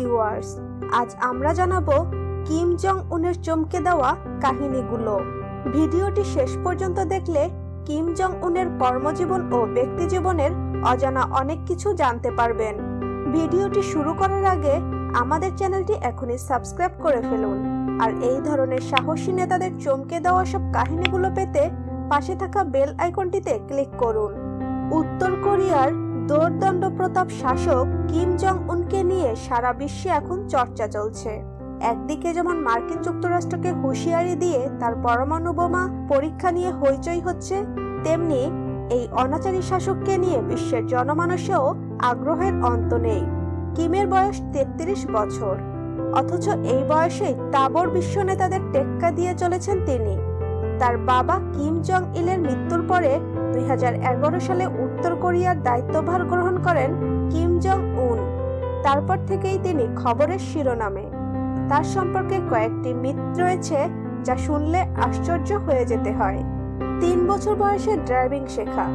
Viewers, আজ আমরা জানাবো কিম জং উনের চমকে দেওয়া কাহিনীগুলো। ভিডিওটি শেষ পর্যন্ত দেখলে কিম জং উনের কর্মজীবন ও ব্যক্তিজীবনের অজানা অনেক কিছু জানতে পারবেন। ভিডিওটি শুরু করার আগে আমাদের চ্যানেলটি এখনই সাবস্ক্রাইব করে ফেলুন আর এই ধরনের সাহসী নেতাদের চমকে দেওয়া সব কাহিনীগুলো পেতে পাশে থাকা বেল আইকনটিতে ক্লিক করুন। উত্তর কোরিয়ার দোর্দণ্ড প্রতাপ শাসক কিম জং উনকে নিয়ে সারা বিশ্বে এখন চর্চা চলছে। একদিকে যেমন মার্কিন যুক্তরাষ্ট্রকে হুঁশিয়ারি দিয়ে তার পরমাণু বোমা পরীক্ষা নিয়ে হইচই হচ্ছে, তেমনি এই অনাচারী শাসককে নিয়ে বিশ্বের জনমানসেও আগ্রহের অন্ত নেই। কিমের বয়স 33 বছর, অথচ এই বয়সেই তাবড় বিশ্ব নেতাদের টেক্কা দিয়ে চলেছেন তিনি। তার বাবা কিম জং ইলের মৃত্যুর পরে 2011 সালে উত্তর কোরিয়ার দায়িত্বভার গ্রহণ করেন কিম জং উন। তারপর থেকেই তিনি খবরের শিরোনামে। তার সম্পর্কে কয়েকটি মিথ রয়েছে যা শুনলে আশ্চর্য হয়ে যেতে হয়। 3 বছর বয়সে ড্রাইভিং শেখা।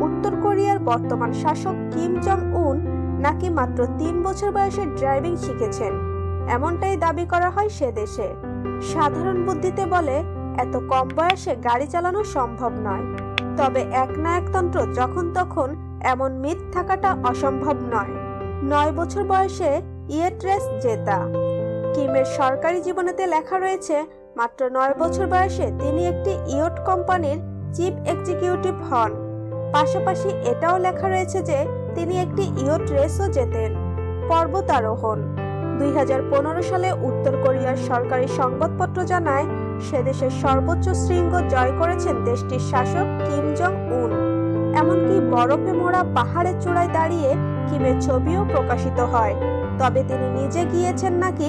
উত্তর কোরিয়ার বর্তমান শাসক কিম জং উন নাকি মাত্র 3 বছর বয়সে ড্রাইভিং শিখেছেন, এমনটাই দাবি করা হয় সে দেশে। সাধারণ বুদ্ধিতে বলে এত কম বয়সে গাড়ি চালানো সম্ভব নয়, তবে একনায়কতন্ত্র যখন তখন এমন মিথ থাকাটা অসম্ভব নয়। 9 বছর বয়সে ইয়েট রেস জেতা। কিমের সরকারি জীবনেতে লেখা রয়েছে মাত্র 9 বছর বয়সে তিনি একটি ইয়ট কোম্পানির চিফ এক্সিকিউটিভ হন। পাশাপাশি এটাও লেখা রয়েছে যে তিনি একটি ইয়ট রেসও জেতেন। পর্বতারোহণ। 2015 সালে উত্তর কোরিয়ার সরকারি সংবাদপত্র জানায় সে দেশের সর্বোচ্চ শৃঙ্গ জয় করেছেন দেশটির শাসক কিম জং উন। এমনকি বরফে মোড়া পাহাড়ের চূড়ায় দাঁড়িয়ে কিমের ছবিও প্রকাশিত হয়। তবে তিনি নিজে গিয়েছেন নাকি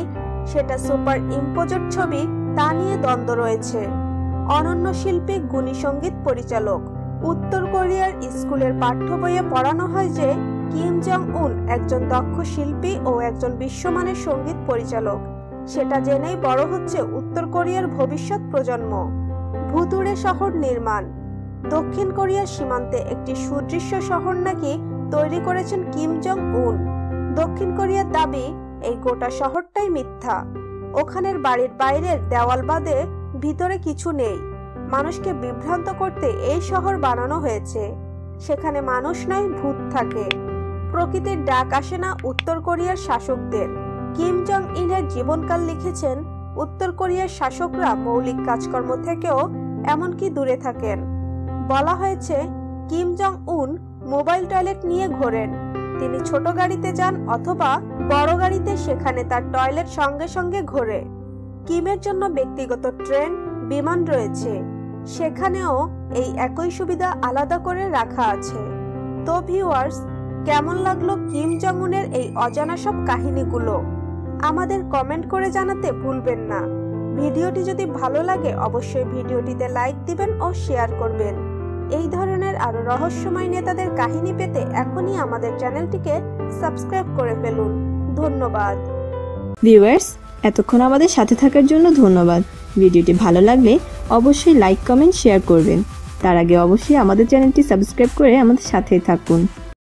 সেটা সুপার ইম্পোজড ছবি তা নিয়ে দ্বন্দ্ব রয়েছে। অনন্য শিল্পী, গুণী সঙ্গীত পরিচালক। উত্তর কোরিয়ার স্কুলের পাঠ্য বইয়ে পড়ানো হয় যে কিম জং উন একজন দক্ষ শিল্পী ও একজন বিশ্বমানের সঙ্গীত পরিচালক। সেটা জেনেই বড় হচ্ছে উত্তর কোরিয়ার ভবিষ্যৎ প্রজন্ম। ভুতুড়ে শহর নির্মাণ। দক্ষিণ কোরিয়ার সীমান্তে একটি সুদৃশ্য শহর নাকি তৈরি করেছেন কিম জং উন। দক্ষিণ কোরিয়ার দাবি এই গোটা শহরটাই মিথ্যা। ওখানের বাড়ির বাইরের দেওয়াল বাদে ভিতরে কিছু নেই। মানুষকে বিভ্রান্ত করতে এই শহর বানানো হয়েছে। সেখানে মানুষ নয়, ভূত থাকে। প্রকৃতির ডাক আসে না উত্তর কোরিয়ার শাসকদের। কিম জং ইনের জীবনকাল লিখেছেন উত্তর কোরিয়ার শাসকরা মৌলিক কাজকর্ম থেকেও এমনকি দূরে থাকেন। বলা হয়েছে কিম জং উন মোবাইল টয়লেট নিয়ে ঘোরেন। তিনি ছোট গাড়িতে যান অথবা বড় গাড়িতে, সেখানে তার টয়লেট সঙ্গে সঙ্গে ঘোরে। কিমের জন্য ব্যক্তিগত ট্রেন, বিমান রয়েছে, সেখানেও এই একই সুবিধা আলাদা করে রাখা আছে। তো ভিউয়ার্স, কেমন লাগলো কিম জং উনের এই অজানা সব কাহিনীগুলো? আমাদের কমেন্ট করে জানাতে ভুলবেন না। ভিডিওটি যদি ভালো লাগে অবশ্যই ভিডিওটিতে লাইক দিবেন ও শেয়ার করবেন। এই ধরনের আরো রহস্যময় নেতাদের কাহিনী পেতে এখনই আমাদের চ্যানেলটিকে সাবস্ক্রাইব করে ফেলুন। ধন্যবাদ ভিউয়ার্স, এতক্ষণ আমাদের সাথে থাকার জন্য ধন্যবাদ। ভিডিওটি ভালো লাগলে অবশ্যই লাইক, কমেন্ট, শেয়ার করবেন। তার আগে অবশ্যই আমাদের চ্যানেলটি সাবস্ক্রাইব করে আমাদের সাথেই থাকুন।